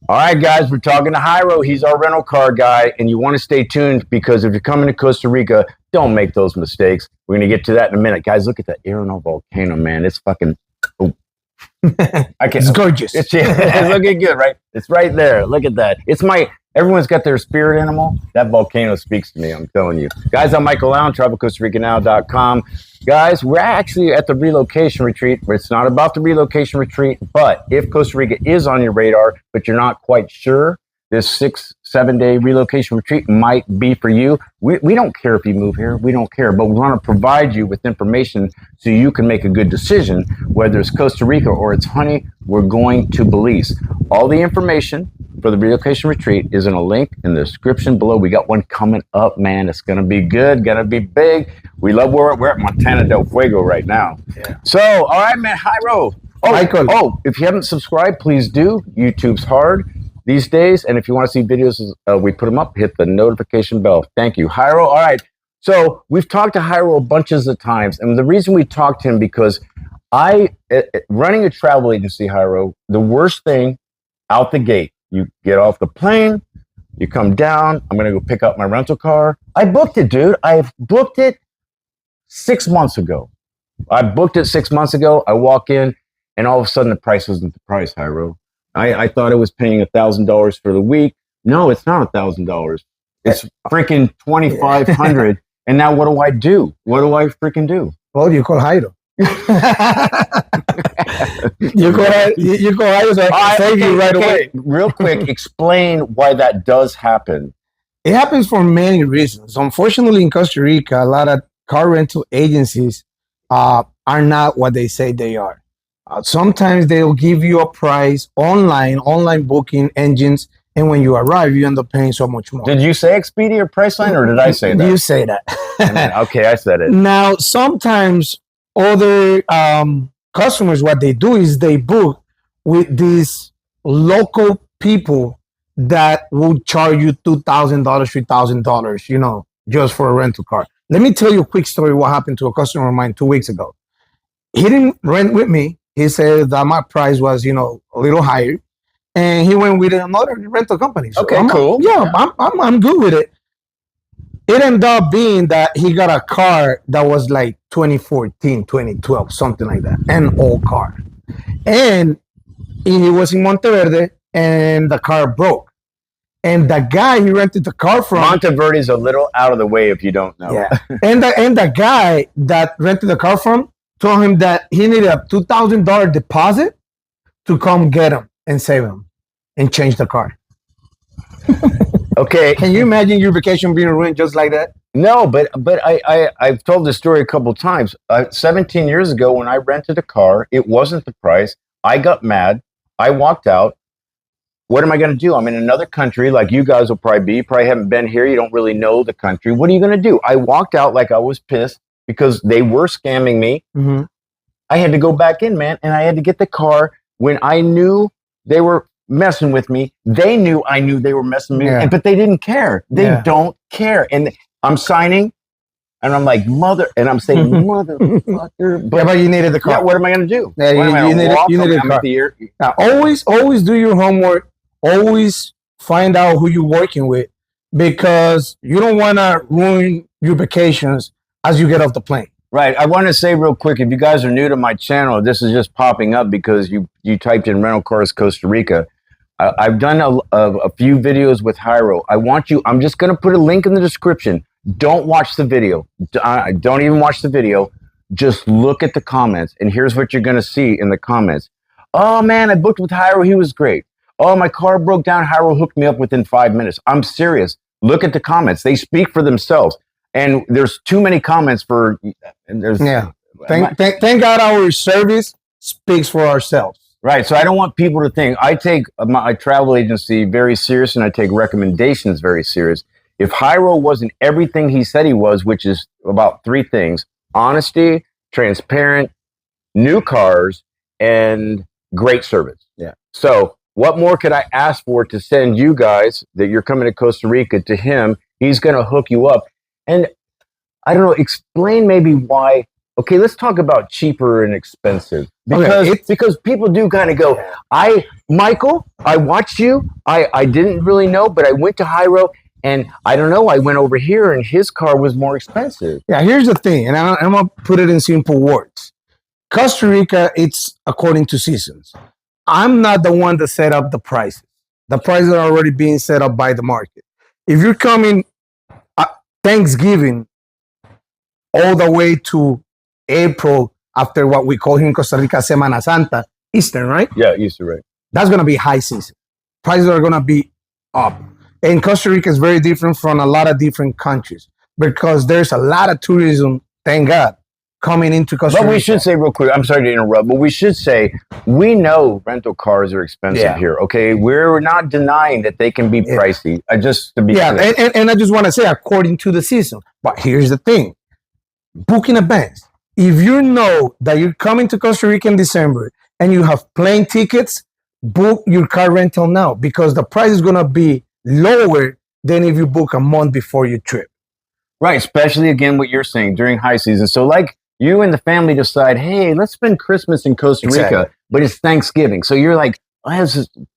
All right, guys, we're talking to Jairo. He's our rental car guy, and you want to stay tuned because if you're coming to Costa Rica, don't make those mistakes. We're going to get to that in a minute. Guys, look at that Arenal volcano, man. It's fucking... Oh. I can't, It's gorgeous. it's looking good, right? It's right there. Look at that. Everyone's got their spirit animal. That volcano speaks to me, I'm telling you. Guys, I'm Michael Allen, TravelCostaRicaNow.com. Guys, we're actually at the relocation retreat. It's not about the relocation retreat, but if Costa Rica is on your radar, but you're not quite sure, this 6-7 day relocation retreat might be for you. We don't care if you move here. We don't care, but we want to provide you with information so you can make a good decision, whether it's Costa Rica or it's honey, we're going to Belize. All the information for the relocation retreat is in a link in the description below. We got one coming up, man. It's going to be good, going to be big. We love where we're at Montana del Fuego right now. Yeah. So, all right, man, Jairo. Michael. If you haven't subscribed, please do. YouTube's hard these days. And if you want to see videos, we put them up, hit the notification bell. Thank you. Jairo, all right. So we've talked to Jairo bunches of times. And the reason we talked to him because running a travel agency, Jairo, the worst thing out the gate, you get off the plane, you come down, I'm going to go pick up my rental car. I booked it, dude. I booked it 6 months ago. I walk in and all of a sudden the price wasn't the price, Jairo. I thought I was paying $1,000 for the week. No, it's not $1,000. It's freaking $2,500. And now what do I do? What do I freaking do? Well, you call Jairo. you call Jairo, so I can save you right away. Real quick, explain why that does happen. It happens for many reasons. Unfortunately, in Costa Rica, a lot of car rental agencies are not what they say they are. Sometimes they'll give you a price online booking engines, and when you arrive, you end up paying so much more. Did you say Expedia or Priceline, or did I say that? You say that. Okay, I said it. Now, sometimes other customers, what they do is they book with these local people that will charge you $2,000, $3,000, just for a rental car. Let me tell you a quick story what happened to a customer of mine 2 weeks ago. He didn't rent with me. He said that my price was, a little higher, and he went with another rental company. So okay, cool. I'm good with it. It ended up being that he got a car that was like 2014, 2012, something like that, an old car. And he was in Monteverde, and the car broke. And the guy he rented the car from... Monteverde is a little out of the way if you don't know. Yeah. and the guy that rented the car from told him that he needed a $2,000 deposit to come get him and save him and change the car. Okay. Can you imagine your vacation being ruined just like that? No, but I've told this story a couple of times. 17 years ago when I rented a car, it wasn't the price. I got mad. I walked out. What am I going to do? I'm in another country like you guys will probably be. You probably haven't been here. You don't really know the country. What are you going to do? I walked out like I was pissed because they were scamming me. Mm-hmm. I had to go back in, man, and I had to get the car when I knew they were messing with me. They knew I knew they were messing with me, but they didn't care. They don't care. And I'm signing, and I'm like, and I'm saying, motherfucker. But you needed the car. Yeah, what am I going to do? Yeah, you needed the car. Now, always do your homework. Always find out who you're working with, because you don't want to ruin your vacations as you get off the plane. Right. I want to say real quick, if you guys are new to my channel, this is just popping up because you typed in rental cars Costa Rica. I've done a few videos with Jairo. I'm just going to put a link in the description. Don't watch the video. Don't even watch the video. Just look at the comments. And here's what you're going to see in the comments. Oh, man, I booked with Jairo. He was great. Oh, my car broke down. Jairo hooked me up within 5 minutes. I'm serious. Look at the comments. They speak for themselves. And there's too many comments for... Thank God our service speaks for ourselves. Right. So I don't want people to think... I take my travel agency very serious, and I take recommendations very serious. If Jairo wasn't everything he said he was, which is about 3 things: honesty, transparent, new cars, and great service. Yeah. So what more could I ask for to send you guys that you're coming to Costa Rica to him? He's going to hook you up. And I don't know, explain maybe why okay, let's talk about cheaper and expensive Okay, because people do kind of go, Michael, I watched you. I didn't really know, but I went to Hyro and I don't know. I went over here and his car was more expensive. yeah, here's the thing, and I'm gonna put it in simple words. Costa Rica, it's according to seasons. I'm not the one that set up the prices. The prices are already being set up by the market. If you're coming Thanksgiving all the way to April after what we call here in Costa Rica Semana Santa, Eastern, right? Yeah, Easter, right? That's going to be high season. Prices are going to be up. And Costa Rica is very different from a lot of different countries because there's a lot of tourism, thank God, coming into Costa Rica. But we should say real quick, I'm sorry to interrupt, but we should say we know rental cars are expensive here, okay? We're not denying that they can be pricey. Just to be clear. And I just want to say according to the season. But here's the thing. Book in advance. If you know that you're coming to Costa Rica in December and you have plane tickets, book your car rental now because the price is going to be lower than if you book a month before your trip. Right, especially again what you're saying during high season. So like you and the family decide, hey, let's spend Christmas in Costa Rica, but it's Thanksgiving. So you're like,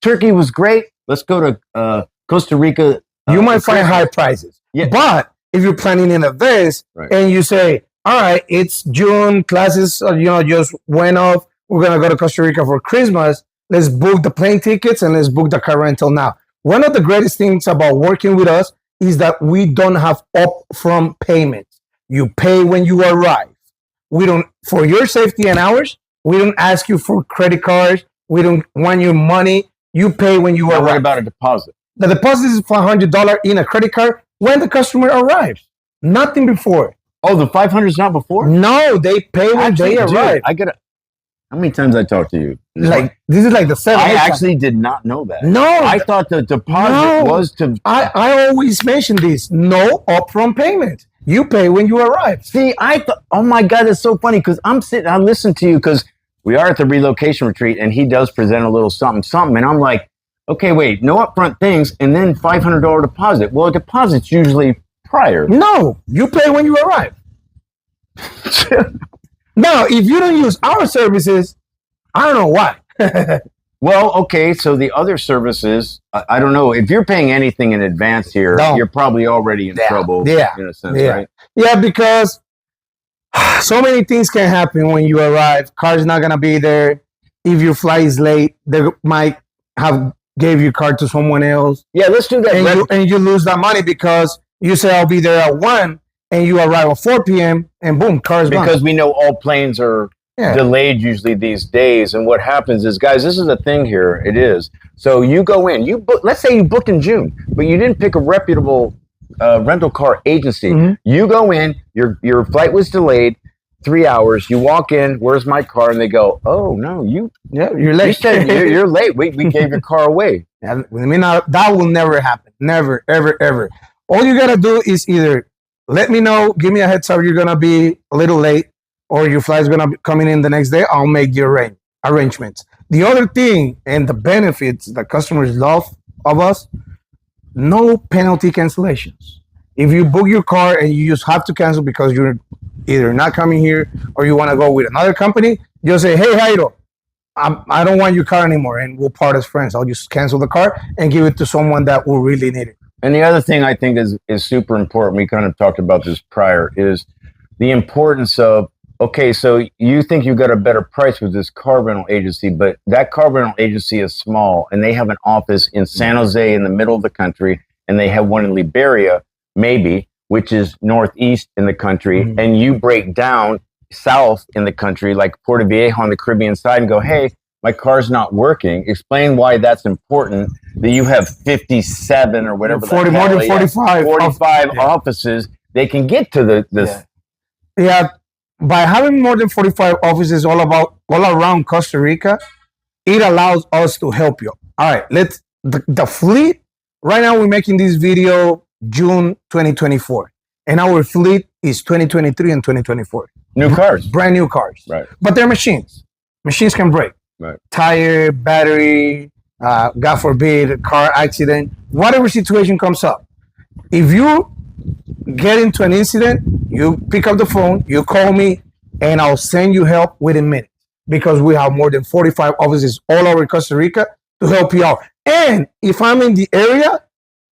turkey was great. Let's go to Costa Rica. You might find high prices. Yeah. But if you're planning in advance and you say, all right, it's June, classes, just went off. We're going to go to Costa Rica for Christmas. Let's book the plane tickets and let's book the car rental now. One of the greatest things about working with us is that we don't have upfront payments. You pay when you arrive. We don't, for your safety and ours, we don't ask you for credit cards. We don't want your money. You pay when you arrive. What about a deposit? The deposit is $500 in a credit card when the customer arrives. Nothing before. Oh, the 500 is not before? No, they pay when they arrive. How many times I talked to you? This is like the seventh. I actually did not know that. No, I thought the deposit was to. I always mention this: no upfront payment. You pay when you arrive. See, I thought, oh my God, that's so funny because I listen to you because we are at the relocation retreat and he does present a little something, and I'm like, okay, wait, no upfront things, and then $500 deposit. Well, a deposit's usually prior. No, you pay when you arrive. Now, if you don't use our services, I don't know why. Well, okay, so the other services, I don't know. If you're paying anything in advance here, you're probably already in trouble in a sense, right? Yeah, because so many things can happen when you arrive. Car's not going to be there. If your flight is late, they might have gave your car to someone else. Yeah, let's do that. And you lose that money because you say, I'll be there at 1, and you arrive at 4 p.m., and boom, car's gone. Because we know all planes are delayed usually these days. And what happens is, guys, this is a thing here. It is. So you go in, you book, let's say you booked in June, but you didn't pick a reputable rental car agency. Mm-hmm. You go in, your flight was delayed 3 hours. You walk in, where's my car? And they go, oh, no, you're late. You said you're late. We gave your car away. I mean, that will never happen. Never, ever, ever. All you got to do is either let me know, give me a heads up, you're going to be a little late, or your flight's going to be coming in the next day. I'll make the arrangements. The other thing and the benefits that customers love of us, no penalty cancellations. If you book your car and you just have to cancel because you're either not coming here or you want to go with another company, you'll say, hey, Jairo, I don't want your car anymore, and we'll part as friends. I'll just cancel the car and give it to someone that will really need it. And the other thing I think is super important, we kind of talked about this prior, is the importance of, okay, so you think you got a better price with this car rental agency, but that car rental agency is small, and they have an office in San Jose in the middle of the country, and they have one in Liberia, maybe, which is northeast in the country, mm-hmm. and you break down south in the country, like Puerto Viejo on the Caribbean side, and go, hey, my car's not working. Explain why that's important, that you have 57 or whatever. 40, more than 45. 45 offices. They can get to this. Yeah. By having more than 45 offices all around Costa Rica, it allows us to help you. All right, the fleet, right now we're making this video June 2024, and our fleet is 2023 and 2024. New cars. Brand new cars. Right. But they're machines. Machines can break. Right. Tire, battery, God forbid, car accident, whatever situation comes up. If you get into an incident, you pick up the phone, you call me, and I'll send you help within minutes because we have more than 45 offices all over Costa Rica to help you out. And if I'm in the area,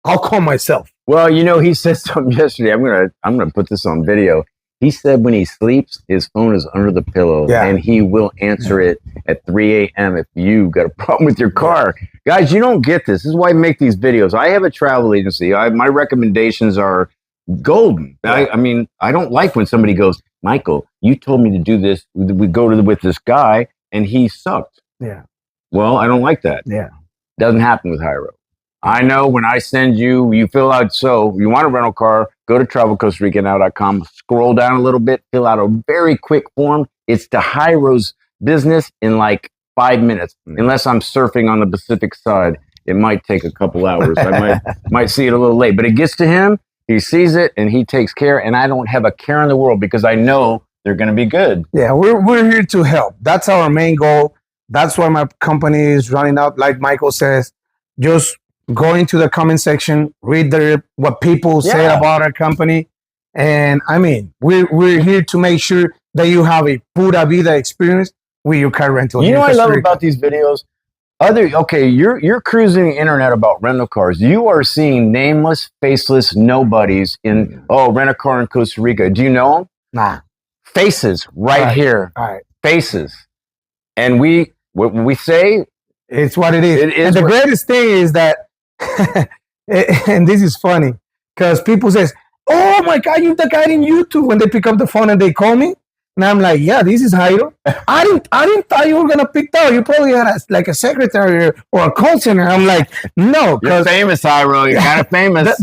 I'll call myself. Well, you know, he said something yesterday. I'm gonna put this on video. He said when he sleeps, his phone is under the pillow, and he will answer it at 3 a.m. if you got a problem with your car. Guys, you don't get this. This is why I make these videos. I have a travel agency. My recommendations are golden. I mean, I don't like when somebody goes, Michael, you told me to do this. We go with this guy, and he sucked. Yeah. Well, I don't like that. Yeah. Doesn't happen with Hyro. I know when I send you, you fill out, so you want a rental car, go to travelcostaricanow.com, scroll down a little bit, fill out a very quick form. It's to Hyro's business in like 5 minutes. Unless I'm surfing on the Pacific side, it might take a couple hours. I might see it a little late, but it gets to him, he sees it, and he takes care, and I don't have a care in the world because I know they're going to be good. Yeah, we're here to help. That's our main goal. That's why my company is running out. Like Michael says, just go into the comment section, read what people say about our company. And I mean, we're here to make sure that you have a pura vida experience with your car rental. You know what I love about these videos? You're cruising the internet about rental cars. You are seeing nameless, faceless nobodies in, rent a car in Costa Rica. Do you know them? Nah. Faces right here. All right. Faces. And what we say, it's what it is. It is. And the greatest thing is that, and this is funny, because people says, "Oh my God, you're the guy in YouTube." When they pick up the phone and they call me, and I'm like, "Yeah, this is Jairo." I didn't thought you were gonna pick that. You probably had a secretary or a call center. I'm like, no, you're famous, Jairo. You're kind of famous.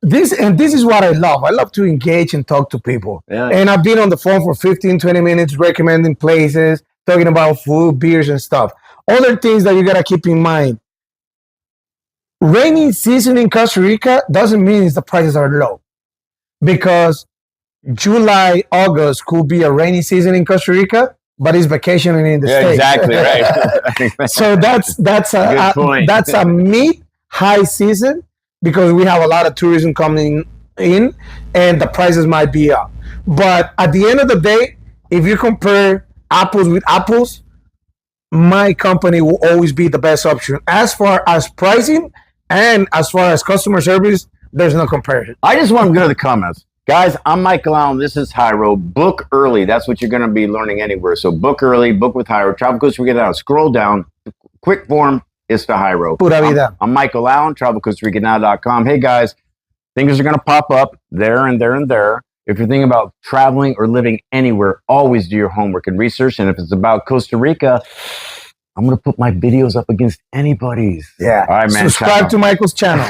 This is what I love. I love to engage and talk to people. Yeah. And I've been on the phone for 15, 20 minutes, recommending places, talking about food, beers, and stuff. Other things that you gotta keep in mind. Rainy season in Costa Rica doesn't mean the prices are low, because July, August could be a rainy season in Costa Rica, but it's vacationing in the States. Exactly right. So that's a mid-high season, because we have a lot of tourism coming in, and the prices might be up. But at the end of the day, if you compare apples with apples, my company will always be the best option. As far as pricing and as far as customer service, there's no comparison. I just want to go to the comments. Guys, I'm Michael Allen. This is Jairo. Book early. That's what you're going to be learning anywhere. So book early, book with Jairo. Travel Costa Rica Now. Scroll down. Quick form is to Jairo. Pura vida. I'm Michael Allen, travelcostaricanow.com. Hey, guys, things are going to pop up there and there and there. If you're thinking about traveling or living anywhere, always do your homework and research. And if it's about Costa Rica, I'm going to put my videos up against anybody's. Yeah. All right, man. Subscribe to Michael's channel.